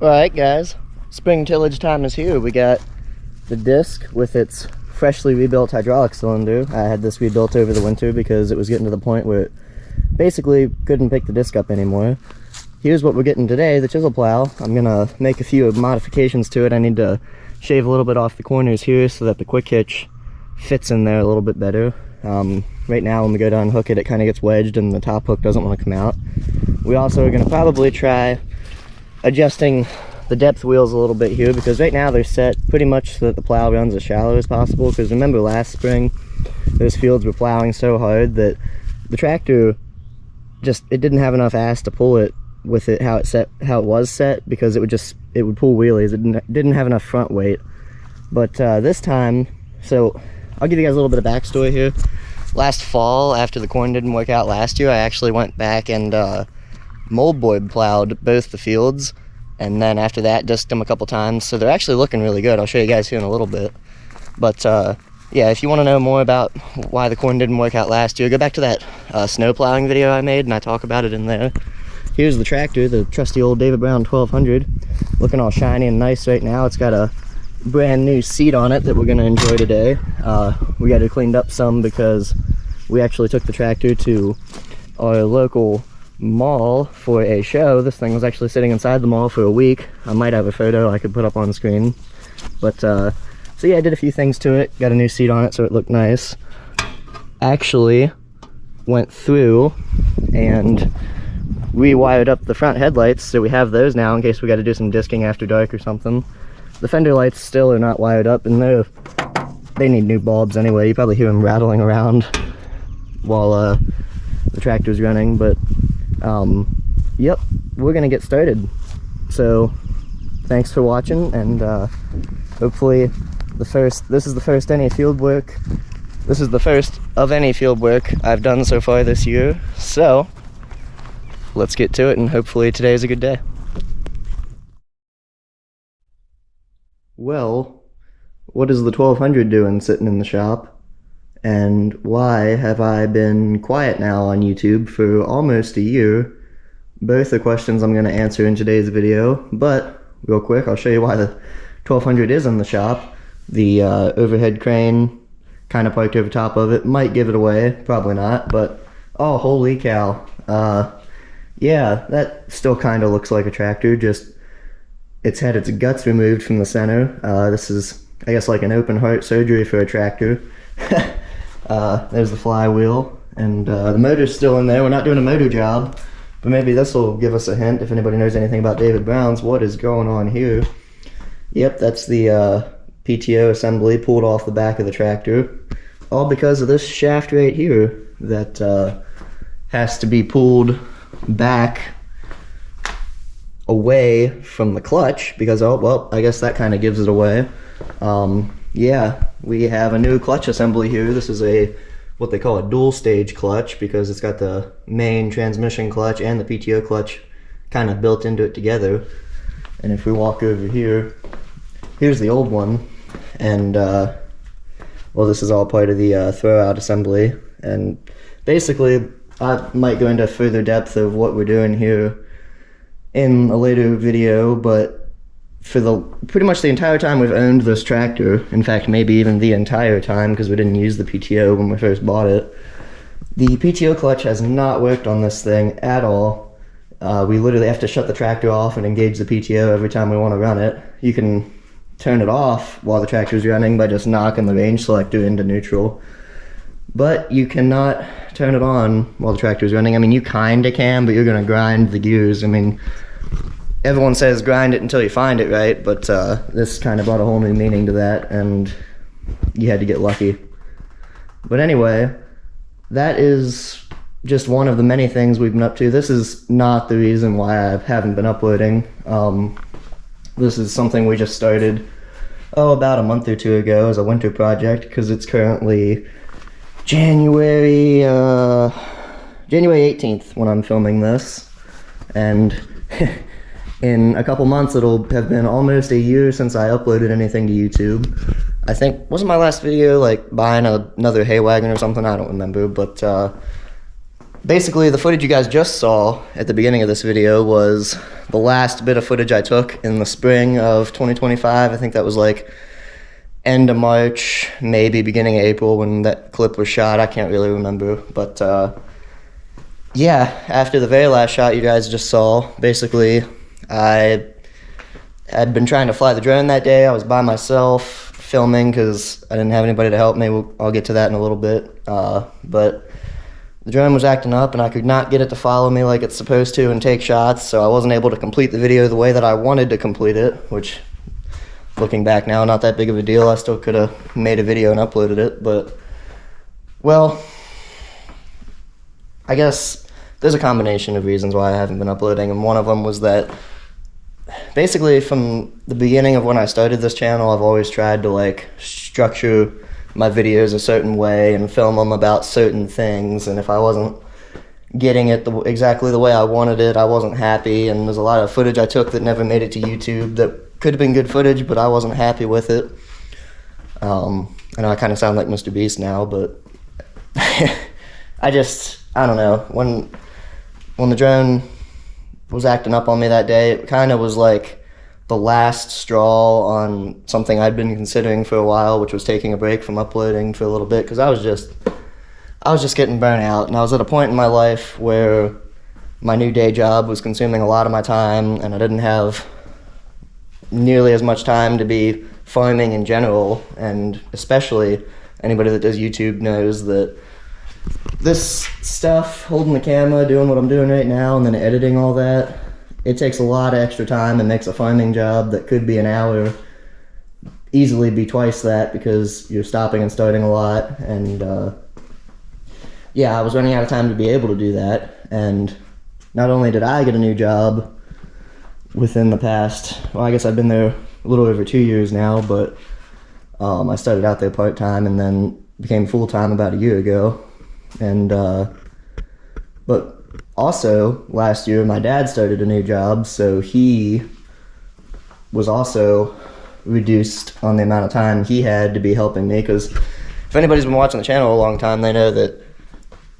Alright guys, spring tillage time is here. We got the disc with its freshly rebuilt hydraulic cylinder. I had this rebuilt over the winter because it was getting to the point where it basically couldn't pick the disc up anymore. Here's what we're getting today, the chisel plow. I'm gonna make a few modifications to it. I need to shave a little bit off the corners here so that the quick hitch fits in there a little bit better. Right now when we go to unhook it, it kind of gets wedged and the top hook doesn't want to come out. We also are gonna probably try adjusting the depth wheels a little bit here, because right now they're set pretty much so that the plow runs as shallow as possible. Because remember last spring, those fields were plowing so hard that the tractor it didn't have enough ass to pull it with it how it was set, because it would pull wheelies. It didn't have enough front weight. But this time, so I'll give you guys a little bit of backstory here. Last fall, after the corn didn't work out last year, I actually went back and moldboard plowed both the fields, and then after that disked them a couple times, so they're actually looking really good. I'll show you guys here in a little bit. But yeah, if you want to know more about why the corn didn't work out last year, go back to that snow plowing video I made and I talk about it in there. Here's the tractor, the trusty old David Brown 1200, looking all shiny and nice right now. It's got a brand new seat on it that we're going to enjoy today. We got it cleaned up some because we actually took the tractor to our local mall for a show. This thing was actually sitting inside the mall for a week. I might have a photo I could put up on the screen. But so yeah, I did a few things to it, got a new seat on it so it looked nice. Actually went through and rewired up the front headlights, so we have those now in case we got to do some disking after dark or something. The fender lights still are not wired up, and they need new bulbs anyway. You probably hear them rattling around while the tractor's running, but yep, we're gonna get started. So thanks for watching, and hopefully this is the first any field work. This is the first of any field work I've done so far this year. So let's get to it, and hopefully today is a good day. Well, what is the 1200 doing sitting in the shop? And why have I been quiet now on YouTube for almost a year? Both are questions I'm going to answer in today's video, but real quick, I'll show you why the 1200 is in the shop. The overhead crane kind of parked over top of it might give it away, probably not, but oh, holy cow. Yeah, that still kind of looks like a tractor, just it's had its guts removed from the center. This is, I guess, like an open heart surgery for a tractor. There's the flywheel, and the motor's still in there. We're not doing a motor job, but maybe this will give us a hint if anybody knows anything about David Brown's. What is going on here? Yep, that's the PTO assembly pulled off the back of the tractor, all because of this shaft right here that has to be pulled back away from the clutch, because oh well, I guess that kind of gives it away. Yeah, we have a new clutch assembly here. This is what they call a dual stage clutch, because it's got the main transmission clutch and the PTO clutch kind of built into it together. And if we walk over here, here's the old one, and well, this is all part of the throw out assembly. And basically I might go into further depth of what we're doing here in a later video, but for pretty much the entire time we've owned this tractor, in fact maybe even the entire time, because we didn't use the PTO when we first bought it, the PTO clutch has not worked on this thing at all. We literally have to shut the tractor off and engage the PTO every time we want to run it. You can turn it off while the tractor's running by just knocking the range selector into neutral, but you cannot turn it on while the tractor's running. I mean, you kinda can, but you're gonna grind the gears. I mean, everyone says grind it until you find it, right? But this kind of brought a whole new meaning to that, and you had to get lucky. But anyway, that is just one of the many things we've been up to. This is not the reason why I haven't been uploading. This is something we just started, about a month or two ago as a winter project, because it's currently January 18th when I'm filming this, and in a couple months it'll have been almost a year since I uploaded anything to YouTube. I think, wasn't my last video like buying another hay wagon or something? I don't remember, but basically the footage you guys just saw at the beginning of this video was the last bit of footage I took in the spring of 2025. I think that was like end of March, maybe beginning of April when that clip was shot. I can't really remember, but yeah, after the very last shot you guys just saw, basically I had been trying to fly the drone that day. I was by myself filming because I didn't have anybody to help me. I'll get to that in a little bit, but the drone was acting up and I could not get it to follow me like it's supposed to and take shots, so I wasn't able to complete the video the way that I wanted to complete it, which, looking back now, not that big of a deal. I still could have made a video and uploaded it, but, well, I guess there's a combination of reasons why I haven't been uploading, and one of them was that basically from the beginning of when I started this channel, I've always tried to like structure my videos a certain way and film them about certain things, and if I wasn't getting it exactly the way I wanted it, I wasn't happy, and there's a lot of footage I took that never made it to YouTube that could have been good footage, but I wasn't happy with it. I know I kind of sound like Mr. Beast now, but I don't know. When the drone was acting up on me that day, it kind of was like the last straw on something I'd been considering for a while, which was taking a break from uploading for a little bit, because I was just getting burnt out, and I was at a point in my life where my new day job was consuming a lot of my time, and I didn't have nearly as much time to be farming in general, and especially anybody that does YouTube knows that this stuff, holding the camera, doing what I'm doing right now, and then editing all that, it takes a lot of extra time and makes a farming job that could be an hour easily be twice that, because you're stopping and starting a lot, and yeah, I was running out of time to be able to do that, and not only did I get a new job within the past, well, I guess I've been there a little over 2 years now, but I started out there part-time and then became full-time about a year ago, and but also last year my dad started a new job, so he was also reduced on the amount of time he had to be helping me, because if anybody's been watching the channel a long time, they know that,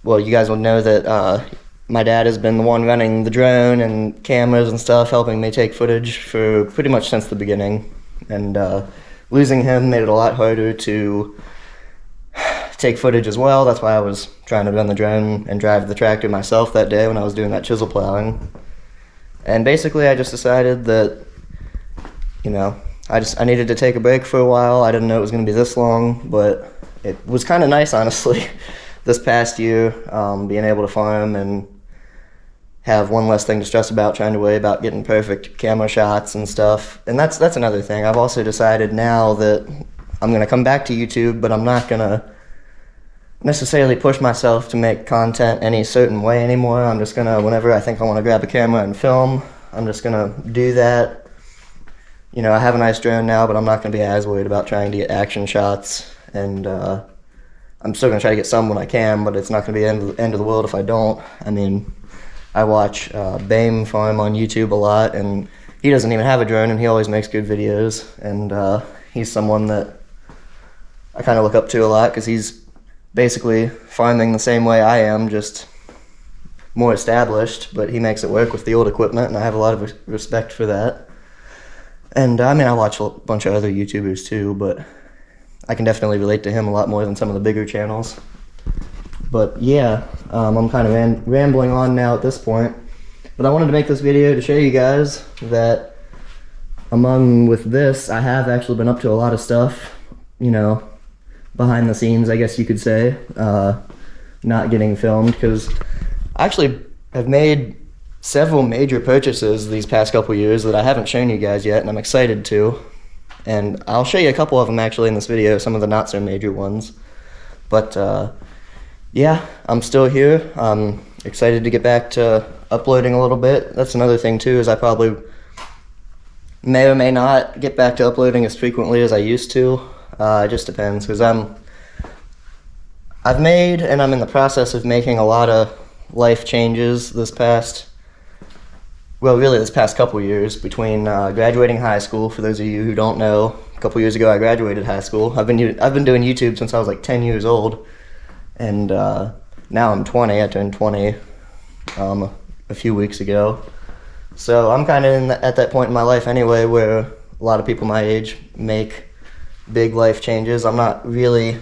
well, you guys will know that my dad has been the one running the drone and cameras and stuff, helping me take footage for pretty much since the beginning, and losing him made it a lot harder to take footage as well. That's why I was trying to run the drone and drive the tractor myself that day when I was doing that chisel plowing. And basically I just decided that, you know, I needed to take a break for a while. I didn't know it was going to be this long, but it was kind of nice, honestly, this past year, being able to farm and have one less thing to stress about, trying to worry about getting perfect camera shots and stuff. And that's another thing. I've also decided now that I'm going to come back to YouTube, but I'm not going to necessarily push myself to make content any certain way anymore. I'm just going to, whenever I think I want to grab a camera and film, I'm just going to do that. You know, I have a nice drone now, but I'm not going to be as worried about trying to get action shots, and I'm still going to try to get some when I can, but it's not going to be the end of the world if I don't. I mean, I watch Bame farm on YouTube a lot, and he doesn't even have a drone, and he always makes good videos, and he's someone that I kind of look up to a lot, because he's basically farming the same way I am, just more established, but he makes it work with the old equipment, and I have a lot of respect for that. And I mean, I watch a bunch of other YouTubers too, but I can definitely relate to him a lot more than some of the bigger channels. But yeah, I'm kind of rambling on now at this point, but I wanted to make this video to show you guys that with this, I have actually been up to a lot of stuff, you know, behind the scenes, I guess you could say, not getting filmed, because I actually have made several major purchases these past couple years that I haven't shown you guys yet, and I'm excited to. And I'll show you a couple of them actually in this video, some of the not so major ones. But yeah, I'm still here. I'm excited to get back to uploading a little bit. That's another thing too, is I probably may or may not get back to uploading as frequently as I used to. It just depends, because I've made, and I'm in the process of making, a lot of life changes this past couple years, between graduating high school. For those of you who don't know, a couple years ago I graduated high school. I've been doing YouTube since I was like 10 years old, and now I'm 20. I turned 20 a few weeks ago. So I'm kind of at that point in my life anyway where a lot of people my age make big life changes. I'm not really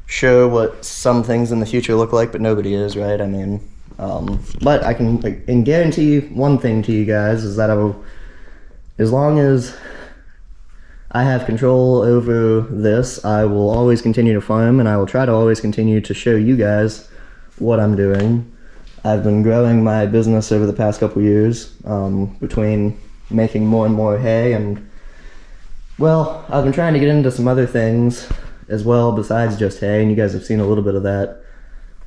sure what some things in the future look like, but nobody is, right? I mean, but I can guarantee one thing to you guys is that as long as I have control over this, I will always continue to farm, and I will try to always continue to show you guys what I'm doing. I've been growing my business over the past couple years, between making more and more hay, and well, I've been trying to get into some other things as well besides just hay, and you guys have seen a little bit of that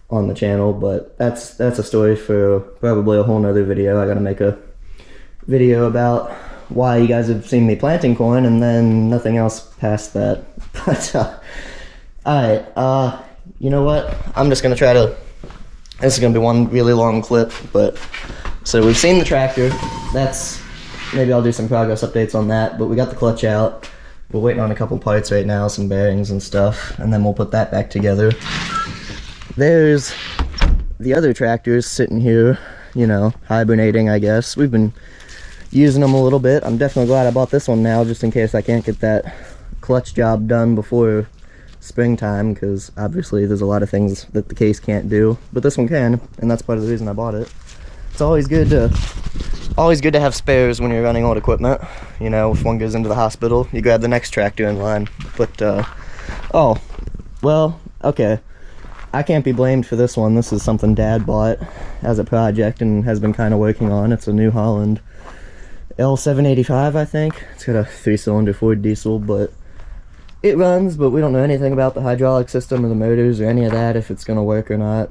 on the channel, but that's a story for probably a whole nother video. I gotta make a video about why you guys have seen me planting corn and then nothing else past that. But alright, you know what, I'm just gonna try to, this is gonna be one really long clip, but so we've seen the tractor. That's, maybe I'll do some progress updates on that, but we got the clutch out. We're waiting on a couple parts right now, some bearings and stuff, and then we'll put that back together. There's the other tractors sitting here, you know, hibernating, I guess. We've been using them a little bit. I'm definitely glad I bought this one now, just in case I can't get that clutch job done before springtime, because obviously there's a lot of things that the case can't do, but this one can, and that's part of the reason I bought it. It's always good to have spares when you're running old equipment. You know, if one goes into the hospital, you grab the next tractor in line. But oh, well, okay, I can't be blamed for this one. This is something Dad bought as a project and has been kind of working on. It's a New Holland L785, I think. It's got a 3-cylinder Ford diesel, but it runs, but we don't know anything about the hydraulic system or the motors or any of that, if it's going to work or not.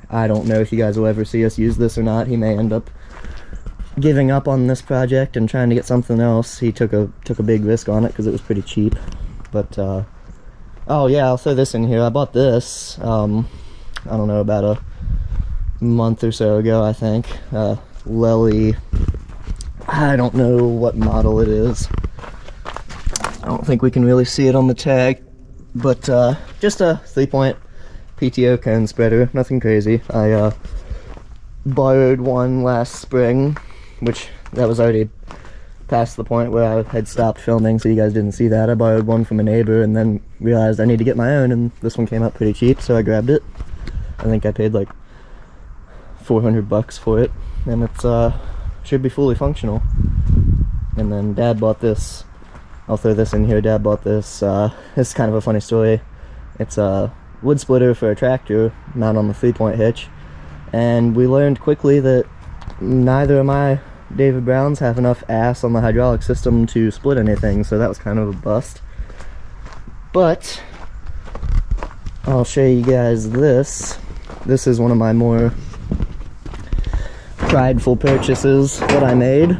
I don't know if you guys will ever see us use this or not. He may end up giving up on this project and trying to get something else. He took a big risk on it because it was pretty cheap. But oh yeah, I'll throw this in here. I bought this I don't know, about a month or so ago, I think. Lely, I don't know what model it is. I don't think we can really see it on the tag, but just a 3-point PTO cone spreader, nothing crazy. I borrowed one last spring, which that was already past the point where I had stopped filming, so you guys didn't see that. I borrowed one from a neighbor and then realized I need to get my own, and this one came up pretty cheap, so I grabbed it. I think I paid like $400 for it, and it's should be fully functional. And then Dad bought this. I'll throw this in here. Dad bought this. It's kind of a funny story. It's a wood splitter for a tractor mounted on the 3-point hitch, and we learned quickly that neither of my David Browns have enough ass on the hydraulic system to split anything, so that was kind of a bust. But I'll show you guys this. This is one of my more prideful purchases that I made.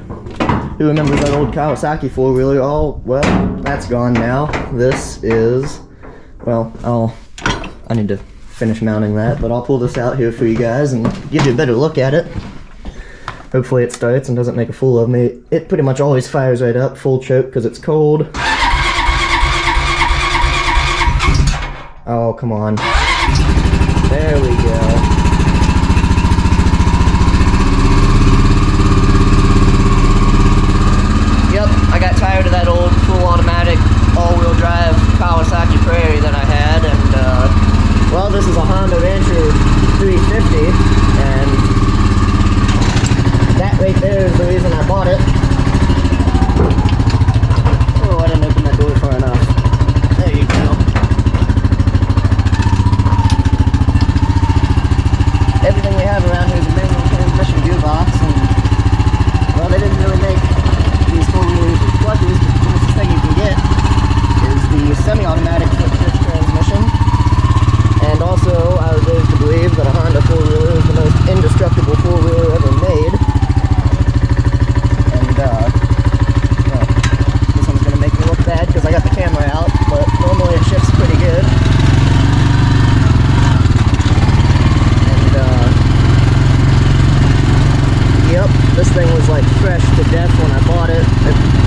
Who remembers that old Kawasaki 4-wheeler? Oh, well, that's gone now. This is, well, I need to finish mounting that, but I'll pull this out here for you guys and give you a better look at it. Hopefully it starts and doesn't make a fool of me. It pretty much always fires right up, full choke, because it's cold. Oh, come on. There we go. Yep, I got tired of that old full automatic all-wheel drive Kawasaki Prairie that I had, and well, this is a Honda Rancher 350, and that right there is the reason I bought it. Oh, I didn't open that door far enough. There you go. Everything we have around here is a manual transmission gearbox, and well, they didn't really make these 4-wheelers with clutches. The closest thing you can get is the semi-automatic foot-shift transmission. And also, I was raised to believe that a Honda 4-wheeler is the most indestructible 4-wheeler ever made. And, well, this one's gonna make me look bad because I got the camera out, but normally it shifts pretty good. And, yep, this thing was like fresh to death when I bought it.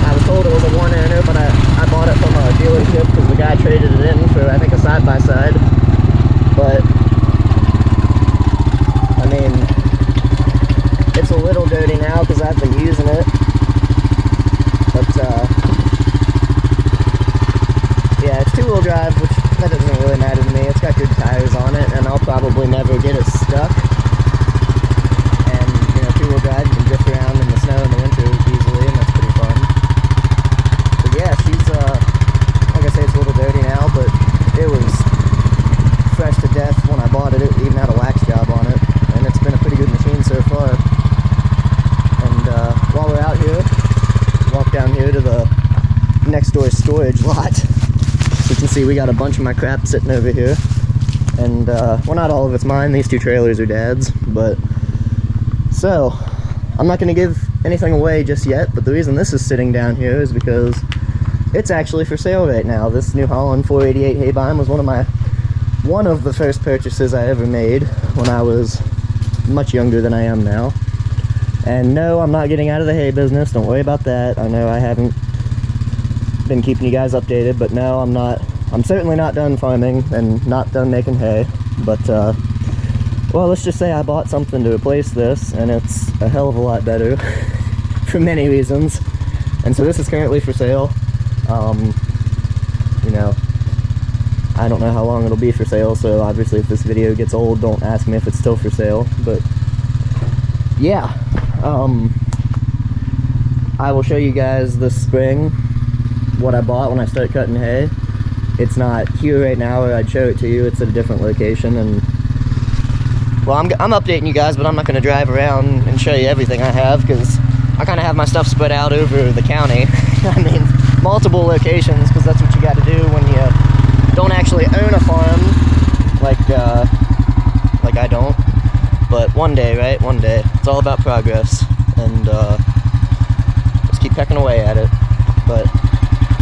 I was told it was a one-owner, but I bought it from a dealership because the guy traded it in for, I think, a side-by-side. But storage lot. As you can see, we got a bunch of my crap sitting over here. And, well, not all of it's mine. These 2 trailers are Dad's, but... So, I'm not going to give anything away just yet, but the reason this is sitting down here is because it's actually for sale right now. This New Holland 488 Haybine was one of the first purchases I ever made when I was much younger than I am now. And no, I'm not getting out of the hay business. Don't worry about that. I know I haven't been keeping you guys updated, but no, I'm not. I'm certainly not done farming and not done making hay. But, well, let's just say I bought something to replace this, and it's a hell of a lot better for many reasons. And so this is currently for sale. You know, I don't know how long it'll be for sale, so obviously if this video gets old, don't ask me if it's still for sale, but yeah, I will show you guys this spring what I bought when I started cutting hay. It's not here right now where I'd show it to you, it's at a different location, and well, I'm updating you guys, but I'm not going to drive around and show you everything I have, because I kind of have my stuff spread out over the county. I mean, multiple locations, because that's what you got to do when you don't actually own a farm, like I don't. But one day, right? One day. It's all about progress, and just keep pecking away at it. But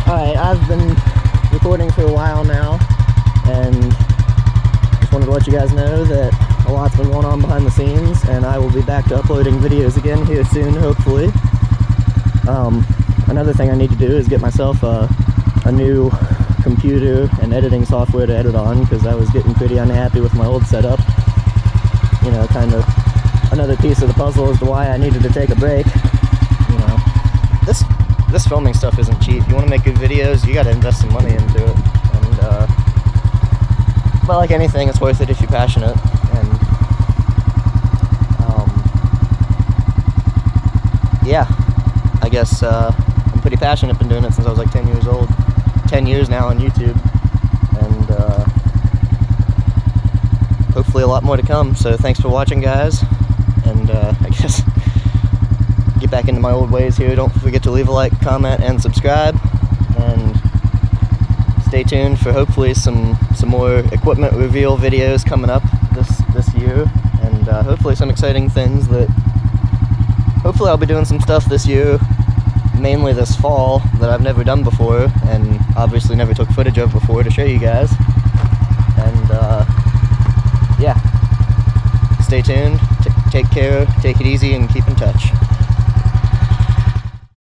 alright, I've been recording for a while now, and just wanted to let you guys know that a lot's been going on behind the scenes, and I will be back to uploading videos again here soon, hopefully. Another thing I need to do is get myself a new computer and editing software to edit on, because I was getting pretty unhappy with my old setup. You know, kind of another piece of the puzzle as to why I needed to take a break. You know, this filming stuff isn't cheap. You want to make good videos, you got to invest some money into it. And but like anything, it's worth it if you're passionate. And yeah, I guess I'm pretty passionate. Been doing it since I was like 10 years old. 10 years now on YouTube, and hopefully a lot more to come. So thanks for watching, guys, and I guess get back into my old ways here. Don't forget to leave a like, comment, and subscribe, and stay tuned for hopefully some more equipment reveal videos coming up this year, and hopefully some exciting things that hopefully I'll be doing some stuff this year, mainly this fall, that I've never done before, and obviously never took footage of before to show you guys. And yeah, stay tuned, take care, take it easy, and keep in touch.